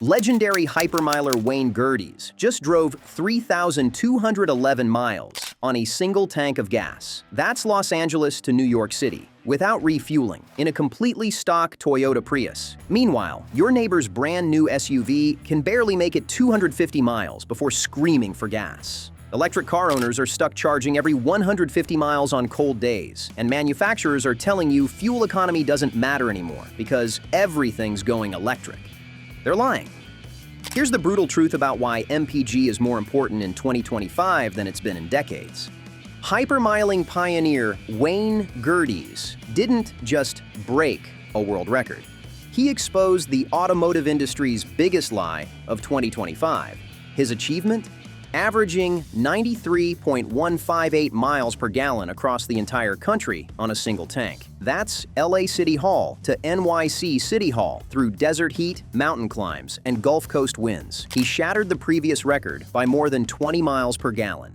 Legendary hypermiler Wayne Gerdes just drove 3,211 miles on a single tank of gas. That's Los Angeles to New York City, without refueling, in a completely stock Toyota Prius. Meanwhile, your neighbor's brand new SUV can barely make it 250 miles before screaming for gas. Electric car owners are stuck charging every 150 miles on cold days, and manufacturers are telling you fuel economy doesn't matter anymore because everything's going electric. They're lying. Here's the brutal truth about why MPG is more important in 2025 than it's been in decades. Hypermiling pioneer Wayne Gerdes didn't just break a world record. He exposed the automotive industry's biggest lie of 2025. His achievement? Averaging 93.158 miles per gallon across the entire country on a single tank. That's LA City Hall to NYC City Hall through desert heat, mountain climbs, and Gulf Coast winds. He shattered the previous record by more than 20 miles per gallon.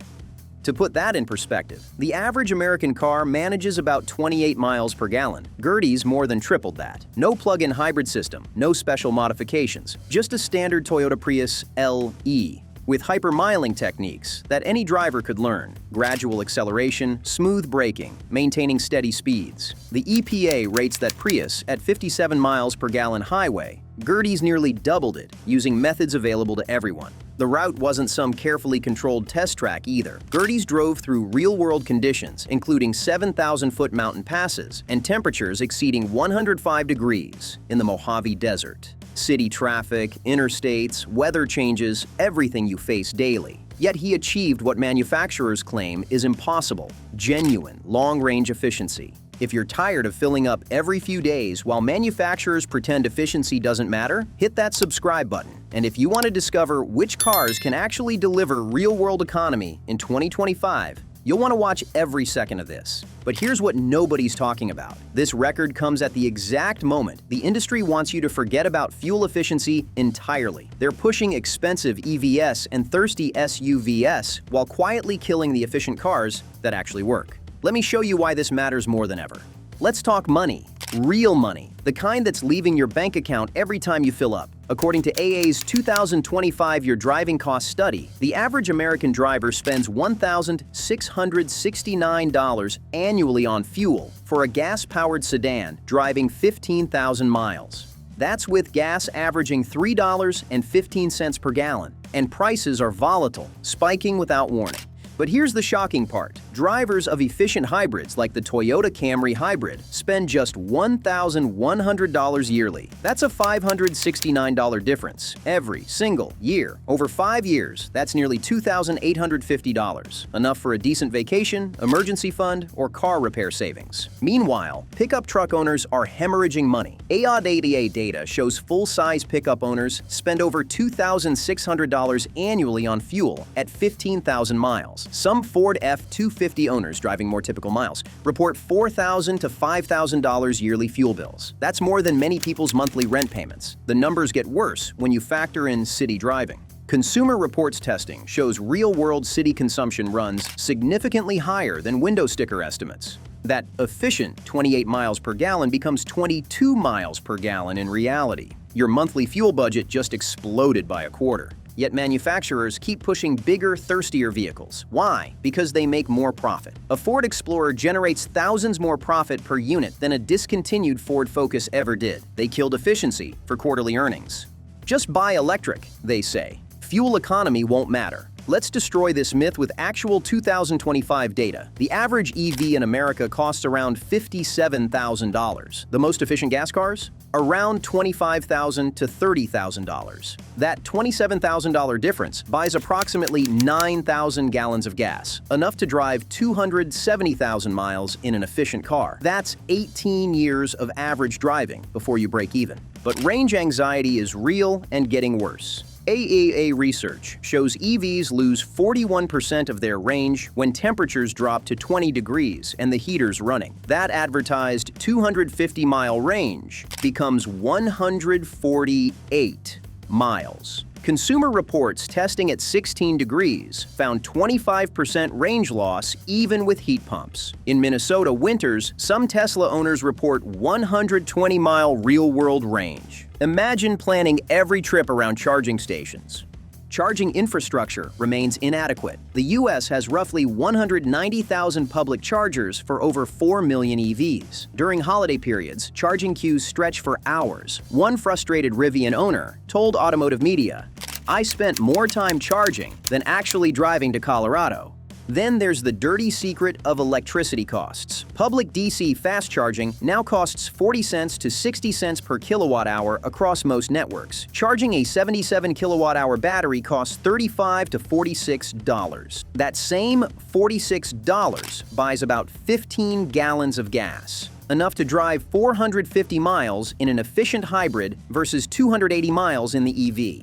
To put that in perspective, the average American car manages about 28 miles per gallon. Gerdes more than tripled that. No plug-in hybrid system, no special modifications, just a standard Toyota Prius LE. With hypermiling techniques that any driver could learn: gradual acceleration, smooth braking, maintaining steady speeds. The EPA rates that Prius at 57 miles per gallon highway. Gerdes nearly doubled it, using methods available to everyone. The route wasn't some carefully controlled test track either. Gerdes drove through real-world conditions, including 7,000-foot mountain passes and temperatures exceeding 105 degrees in the Mojave Desert. City traffic, interstates, weather changes, everything you face daily. Yet he achieved what manufacturers claim is impossible: genuine, long-range efficiency. If you're tired of filling up every few days while manufacturers pretend efficiency doesn't matter, hit that subscribe button. And if you want to discover which cars can actually deliver real-world economy in 2025, you'll want to watch every second of this. But here's what nobody's talking about. This record comes at the exact moment the industry wants you to forget about fuel efficiency entirely. They're pushing expensive EVs and thirsty SUVs while quietly killing the efficient cars that actually work. Let me show you why this matters more than ever. Let's talk money. Real money. The kind that's leaving your bank account every time you fill up. According to AA's 2025 Your Driving Cost Study, the average American driver spends $1,669 annually on fuel for a gas-powered sedan driving 15,000 miles. That's with gas averaging $3.15 per gallon, and prices are volatile, spiking without warning. But here's the shocking part. Drivers of efficient hybrids like the Toyota Camry Hybrid spend just $1,100 yearly. That's a $569 difference every single year. Over 5 years, that's nearly $2,850, enough for a decent vacation, emergency fund, or car repair savings. Meanwhile, pickup truck owners are hemorrhaging money. AOD data shows full-size pickup owners spend over $2,600 annually on fuel at 15,000 miles. Some Ford F-250 owners driving more typical miles report $4,000 to $5,000 yearly fuel bills. That's more than many people's monthly rent payments. The numbers get worse when you factor in city driving. Consumer Reports testing shows real-world city consumption runs significantly higher than window sticker estimates. That efficient 28 miles per gallon becomes 22 miles per gallon in reality. Your monthly fuel budget just exploded by a quarter. Yet manufacturers keep pushing bigger, thirstier vehicles. Why? Because they make more profit. A Ford Explorer generates thousands more profit per unit than a discontinued Ford Focus ever did. They killed efficiency for quarterly earnings. Just buy electric, they say. Fuel economy won't matter. Let's destroy this myth with actual 2025 data. The average EV in America costs around $57,000. The most efficient gas cars? Around $25,000 to $30,000. That $27,000 difference buys approximately 9,000 gallons of gas, enough to drive 270,000 miles in an efficient car. That's 18 years of average driving before you break even. But range anxiety is real and getting worse. AAA research shows EVs lose 41% of their range when temperatures drop to 20 degrees and the heater's running. That advertised 250-mile range becomes 148 miles. Consumer Reports testing at 16 degrees found 25% range loss even with heat pumps. In Minnesota winters, some Tesla owners report 120-mile real-world range. Imagine planning every trip around charging stations. Charging infrastructure remains inadequate. The U.S. has roughly 190,000 public chargers for over 4 million EVs. During holiday periods, charging queues stretch for hours. One frustrated Rivian owner told Automotive Media, "I spent more time charging than actually driving to Colorado." Then there's the dirty secret of electricity costs. Public DC fast charging now costs 40 cents to 60 cents per kilowatt hour across most networks. Charging a 77 kilowatt hour battery costs $35 to $46. That same $46 buys about 15 gallons of gas, enough to drive 450 miles in an efficient hybrid versus 280 miles in the EV.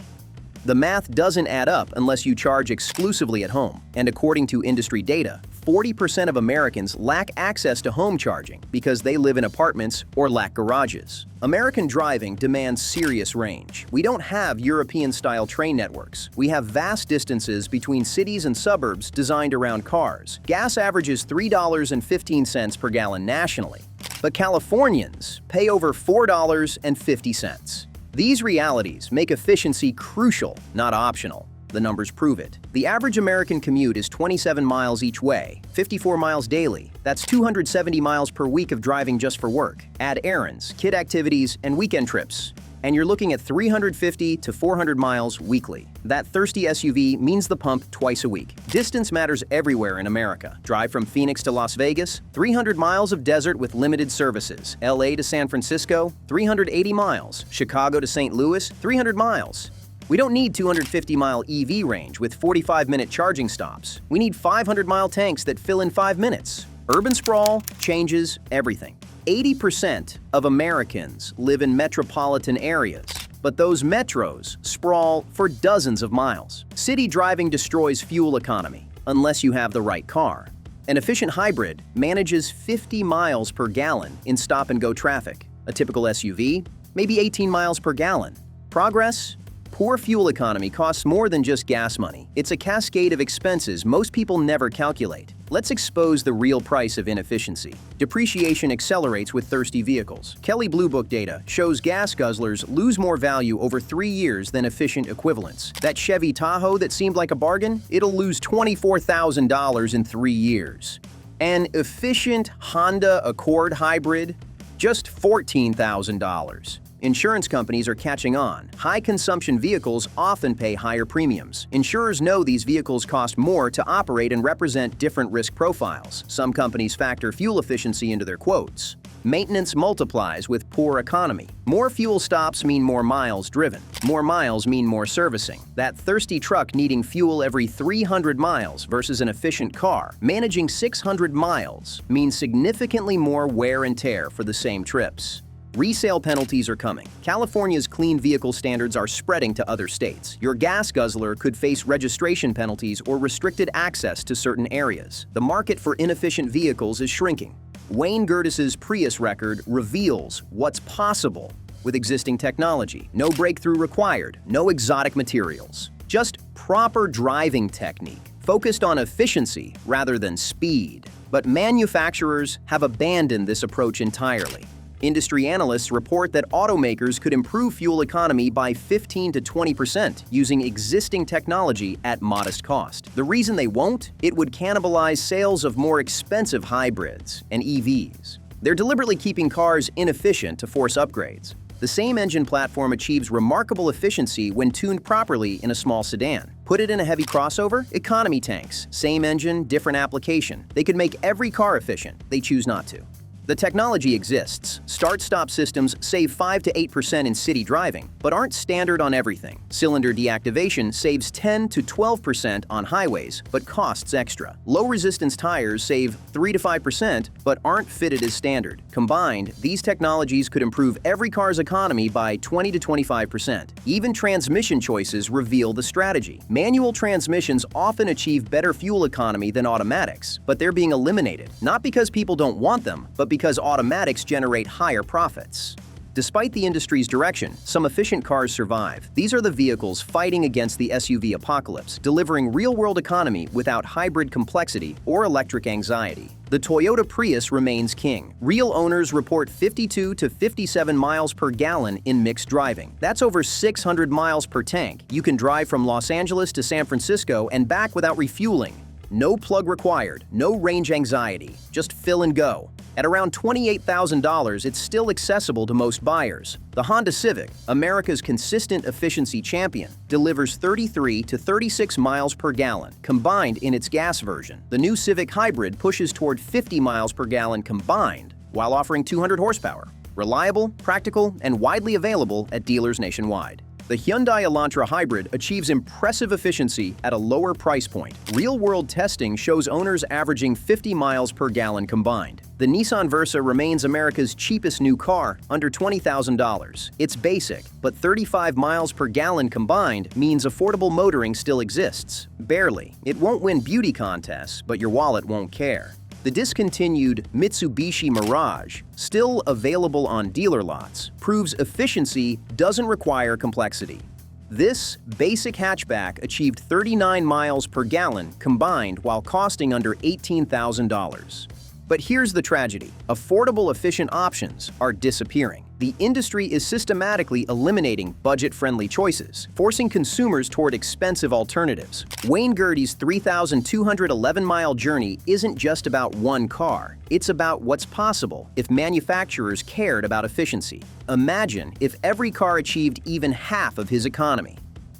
The math doesn't add up unless you charge exclusively at home. And according to industry data, 40% of Americans lack access to home charging because they live in apartments or lack garages. American driving demands serious range. We don't have European-style train networks. We have vast distances between cities and suburbs designed around cars. Gas averages $3.15 per gallon nationally, but Californians pay over $4.50. These realities make efficiency crucial, not optional. The numbers prove it. The average American commute is 27 miles each way, 54 miles daily. That's 270 miles per week of driving just for work. Add errands, kid activities, and weekend trips, and you're looking at 350 to 400 miles weekly. That thirsty SUV means the pump twice a week. Distance matters everywhere in America. Drive from Phoenix to Las Vegas, 300 miles of desert with limited services. LA to San Francisco, 380 miles. Chicago to St. Louis, 300 miles. We don't need 250-mile EV range with 45-minute charging stops. We need 500-mile tanks that fill in 5 minutes. Urban sprawl changes everything. 80% of Americans live in metropolitan areas, but those metros sprawl for dozens of miles. City driving destroys fuel economy unless you have the right car. An efficient hybrid manages 50 miles per gallon in stop-and-go traffic. A typical SUV, maybe 18 miles per gallon. Progress? Poor fuel economy costs more than just gas money. It's a cascade of expenses most people never calculate. Let's expose the real price of inefficiency. Depreciation accelerates with thirsty vehicles. Kelley Blue Book data shows gas guzzlers lose more value over 3 years than efficient equivalents. That Chevy Tahoe that seemed like a bargain, it'll lose $24,000 in 3 years. An efficient Honda Accord hybrid, just $14,000. Insurance companies are catching on. High-consumption vehicles often pay higher premiums. Insurers know these vehicles cost more to operate and represent different risk profiles. Some companies factor fuel efficiency into their quotes. Maintenance multiplies with poor economy. More fuel stops mean more miles driven. More miles mean more servicing. That thirsty truck needing fuel every 300 miles versus an efficient car managing 600 miles means significantly more wear and tear for the same trips. Resale penalties are coming. California's clean vehicle standards are spreading to other states. Your gas guzzler could face registration penalties or restricted access to certain areas. The market for inefficient vehicles is shrinking. Wayne Gertis's Prius record reveals what's possible with existing technology. No breakthrough required, no exotic materials. Just proper driving technique, focused on efficiency rather than speed. But manufacturers have abandoned this approach entirely. Industry analysts report that automakers could improve fuel economy by 15 to 20% using existing technology at modest cost. The reason they won't? It would cannibalize sales of more expensive hybrids and EVs. They're deliberately keeping cars inefficient to force upgrades. The same engine platform achieves remarkable efficiency when tuned properly in a small sedan. Put it in a heavy crossover? Economy tanks. Same engine, different application. They could make every car efficient. They choose not to. The technology exists. Start-stop systems save 5 to 8% in city driving, but aren't standard on everything. Cylinder deactivation saves 10 to 12% on highways, but costs extra. Low-resistance tires save 3 to 5%, but aren't fitted as standard. Combined, these technologies could improve every car's economy by 20 to 25%. Even transmission choices reveal the strategy. Manual transmissions often achieve better fuel economy than automatics, but they're being eliminated, not because people don't want them, but because automatics generate higher profits. Despite the industry's direction, some efficient cars survive. These are the vehicles fighting against the SUV apocalypse, delivering real-world economy without hybrid complexity or electric anxiety. The Toyota Prius remains king. Real owners report 52 to 57 miles per gallon in mixed driving. That's over 600 miles per tank. You can drive from Los Angeles to San Francisco and back without refueling. No plug required, no range anxiety, just fill and go. At around $28,000, it's still accessible to most buyers. The Honda Civic, America's consistent efficiency champion, delivers 33 to 36 miles per gallon, combined in its gas version. The new Civic Hybrid pushes toward 50 miles per gallon combined, while offering 200 horsepower. Reliable, practical, and widely available at dealers nationwide. The Hyundai Elantra Hybrid achieves impressive efficiency at a lower price point. Real-world testing shows owners averaging 50 miles per gallon combined. The Nissan Versa remains America's cheapest new car, under $20,000. It's basic, but 35 miles per gallon combined means affordable motoring still exists. Barely. It won't win beauty contests, but your wallet won't care. The discontinued Mitsubishi Mirage, still available on dealer lots, proves efficiency doesn't require complexity. This basic hatchback achieved 39 miles per gallon combined while costing under $18,000. But here's the tragedy. Affordable, efficient options are disappearing. The industry is systematically eliminating budget-friendly choices, forcing consumers toward expensive alternatives. Wayne Gertie's 3,211-mile journey isn't just about one car. It's about what's possible if manufacturers cared about efficiency. Imagine if every car achieved even half of his economy.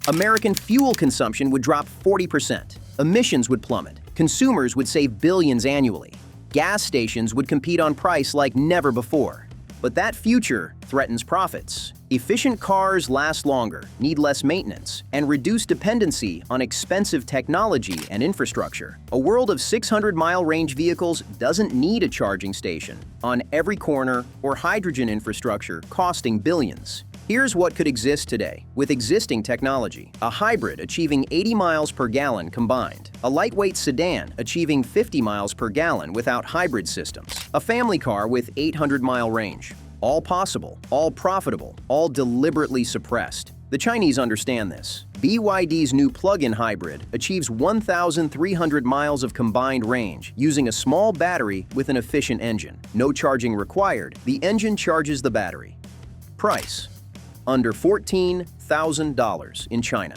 American fuel consumption would drop 40%. Emissions would plummet. Consumers would save billions annually. Gas stations would compete on price like never before. But that future threatens profits. Efficient cars last longer, need less maintenance, and reduce dependency on expensive technology and infrastructure. A world of 600-mile range vehicles doesn't need a charging station on every corner or hydrogen infrastructure costing billions. Here's what could exist today with existing technology. A hybrid achieving 80 miles per gallon combined. A lightweight sedan achieving 50 miles per gallon without hybrid systems. A family car with 800-mile range. All possible, all profitable, all deliberately suppressed. The Chinese understand this. BYD's new plug-in hybrid achieves 1,300 miles of combined range using a small battery with an efficient engine. No charging required. The engine charges the battery. Price: under $14,000 in China.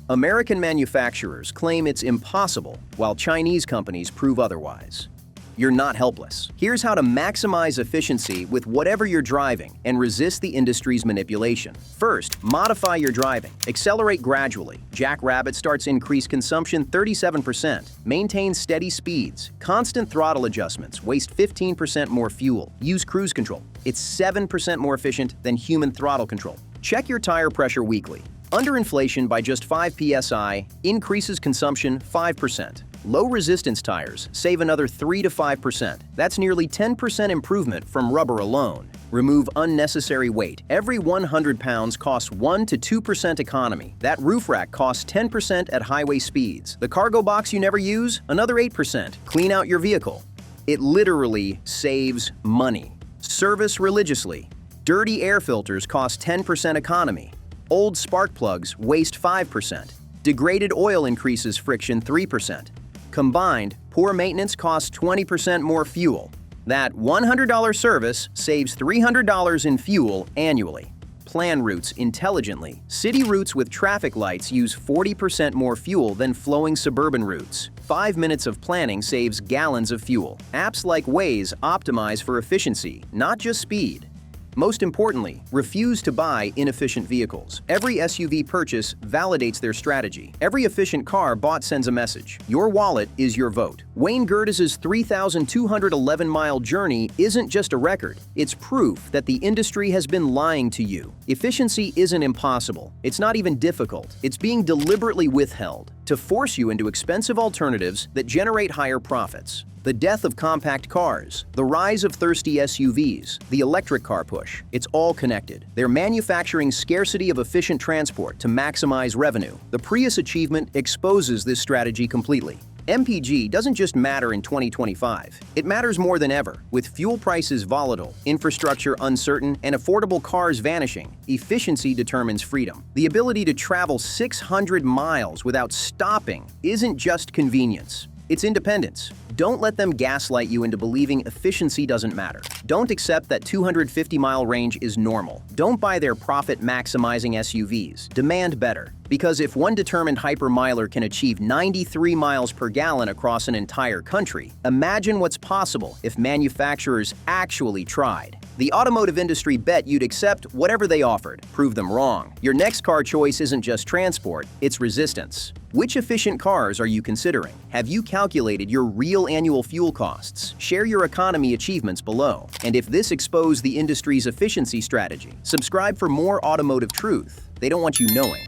American manufacturers claim it's impossible, while Chinese companies prove otherwise. You're not helpless. Here's how to maximize efficiency with whatever you're driving and resist the industry's manipulation. First, modify your driving. Accelerate gradually. Jackrabbit starts increase consumption 37%. Maintain steady speeds. Constant throttle adjustments waste 15% more fuel. Use cruise control. It's 7% more efficient than human throttle control. Check your tire pressure weekly. Underinflation by just 5 psi increases consumption 5%. Low-resistance tires save another 3 to 5%. That's nearly 10% improvement from rubber alone. Remove unnecessary weight. Every 100 pounds costs 1 to 2% economy. That roof rack costs 10% at highway speeds. The cargo box you never use? Another 8%. Clean out your vehicle. It literally saves money. Service religiously. Dirty air filters cost 10% economy. Old spark plugs waste 5%. Degraded oil increases friction 3%. Combined, poor maintenance costs 20% more fuel. That $100 service saves $300 in fuel annually. Plan routes intelligently. City routes with traffic lights use 40% more fuel than flowing suburban routes. 5 minutes of planning saves gallons of fuel. Apps like Waze optimize for efficiency, not just speed. Most importantly, refuse to buy inefficient vehicles. Every SUV purchase validates their strategy. Every efficient car bought sends a message. Your wallet is your vote. Wayne Gertie's 3,211-mile journey isn't just a record. It's proof that the industry has been lying to you. Efficiency isn't impossible. It's not even difficult. It's being deliberately withheld to force you into expensive alternatives that generate higher profits. The death of compact cars, the rise of thirsty SUVs, the electric car push, it's all connected. They're manufacturing scarcity of efficient transport to maximize revenue. The Prius achievement exposes this strategy completely. MPG doesn't just matter in 2025. It matters more than ever. With fuel prices volatile, infrastructure uncertain, and affordable cars vanishing, efficiency determines freedom. The ability to travel 600 miles without stopping isn't just convenience. It's independence. Don't let them gaslight you into believing efficiency doesn't matter. Don't accept that 250-mile range is normal. Don't buy their profit-maximizing SUVs. Demand better. Because if one determined hypermiler can achieve 93 miles per gallon across an entire country, imagine what's possible if manufacturers actually tried. The automotive industry bet you'd accept whatever they offered. Prove them wrong. Your next car choice isn't just transport, it's resistance. Which efficient cars are you considering? Have you calculated your real annual fuel costs? Share your economy achievements below. And if this exposed the industry's efficiency strategy, subscribe for more automotive truth they don't want you knowing.